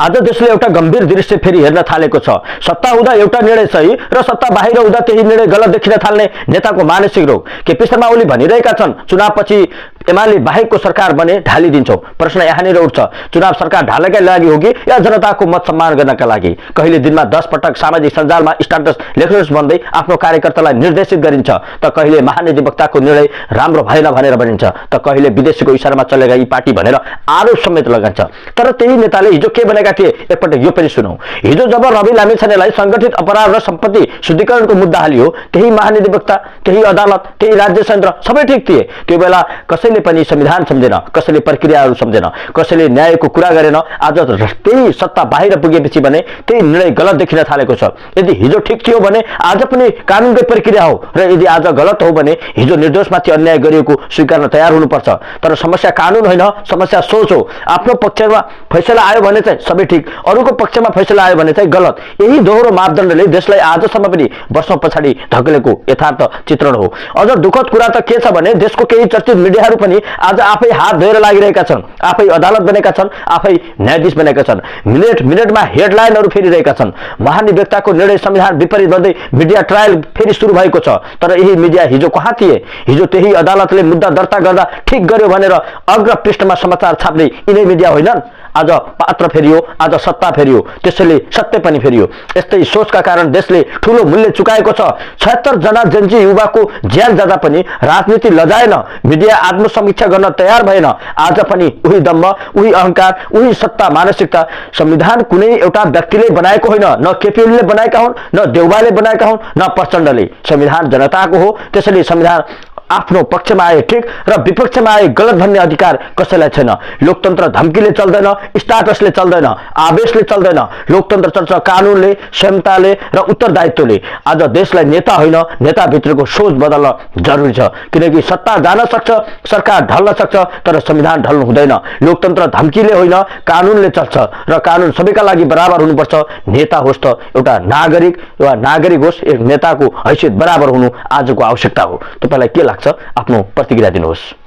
आज देशले एउटा गम्भीर दृश्य फेरि हेर्न थालेको छ। सत्ता हुँदा एउटा निर्णय सही र सत्ता बाहिर हुँदा त्यही निर्णय गलत देखिन थाल्ने नेताको मानसिक रोग। केपी शर्मा ओली भनिरहेका छन् चुनावपछि एमाले बाहेकको सरकार बने ढालिदिन्छौं। प्रश्न यहाँनिर उठ्छ, चुनाव सरकार ढाल्नका लागि हो कि या जनताको मत सम्मान गर्नका लागि? कहिले दिनमा 10 पटक सामाजिक सञ्जालमा स्ट्याटस लेख्नुहोस् भन्दै आफ्नो कार्यकर्तालाई निर्देशित गरिन्छ, त कहिले महाधिवक्ताको निर्णय राम्रो भएन भनेर भनिन्छ, त कहिले विदेशीको इशारामा चलेगा यी पार्टी भनेर आरोप समेत लगाइन्छ। तर त्यही नेताले हिजो के भनेका थिए एकपटक यो पनि सुनौ। हिजो जब रवि लामिछानेलाई संगठित अपराध र सम्पत्ति शुद्धिकरणको मुद्दा हालियो, त्यही महाधिवक्ता, त्यही अदालत, त्यही राज्य संयन्त्र सबै ठीक थिए। त्यो बेला कसैले पनि संविधान सम्झेन, कसैले प्रक्रियाहरू सम्झेन, कसैले न्यायको कुरा गरेन। आज त्यही सत्ता बाहिर पुगेपछि भने त्यही निर्णय गलत देखिन थालेको छ। यदि हिजो ठीक थियो भने आज पनि कानुनकै प्रक्रिया हो, र यदि आज गलत हो भने हिजो निर्दोषमाथि अन्याय गरिएको स्वीकार्न तयार हुनुपर्छ। तर समस्या कानुन होइन, समस्या सोच हो। आफ्नो पक्षमा फैसला आयो भने चाहिँ सबै ठीक, अरूको पक्षमा फैसला आयो भने चाहिँ गलत। यही दोहोरो मापदण्डले देशलाई आजसम्म पनि वर्षौं पछाडि धकेलेको यथार्थ चित्रण हो। अझ दुःखद कुरा त के छ भने देशको केही चर्चित मिडियाहरू पनि आज आफै हात धोएर लागिरहेका छन्, आफै अदालत बनेका छन्, आफै न्यायाधीश बनेका छन्। मिनेटमा हेडलाइनहरू फेरिरहेका छन्। महाधिवक्ताको निर्णय संविधान विपरीत भन्दै मिडिया ट्रायल फेरि सुरु भएको छ। तर यही मिडिया हिजो कहाँ थिए? हिजो त्यही अदालतले मुद्दा दर्ता गर्दा ठिक गर्यो भनेर अग्र पृष्ठमा समाचार छाप्ने यिनै मिडिया होइनन्। आज पात्र फेरियो, आज सत्ता फेरियो, त्यसैले सत्य पनि फेरियो। यस्तै सोचका कारण देशले ठूलो मूल्य चुकाएको छ। 76 जना जेन्जी युवाको ज्यान जाँदा पनि राजनीति लजाएन, मिडिया आत्मसमीक्षा गर्न तयार भएन। आज पनि उही दम्भ, उही अहंकार, उही सत्ता मानसिकता। संविधान कुनै एउटा व्यक्तिले बनाएको होइन, न केपी ओलीले बनाएका हुन्, न देउवाले बनाएका हुन्, न प्रचण्डले। संविधान जनताको हो, त्यसैले संविधान आफ्नो पक्षमा आए ठीक र विपक्षमा आए गलत भन्ने अधिकार कसैलाई छैन। लोकतन्त्र धम्कीले चल्दैन, स्टाटसले चल्दैन, आवेशले चल्दैन। लोकतन्त्र चल्छ कानुनले, क्षमताले र उत्तरदायित्वले। आज देशलाई नेता होइन, नेताभित्रको सोच बदल्न जरुरी छ। किनकि सत्ता जान सक्छ, सरकार ढल्न सक्छ, तर संविधान ढल्नु हुँदैन। लोकतन्त्र धम्कीले होइन, कानुनले चल्छ र कानुन सबैका लागि बराबर हुनुपर्छ। नेता होस् त एउटा नागरिक वा नागरिक होस्, एक नेताको हैसियत बराबर हुनु आजको आवश्यकता हो। तपाईलाई के लाग्छ? आफ्नो प्रतिक्रिया दिनुहोस्।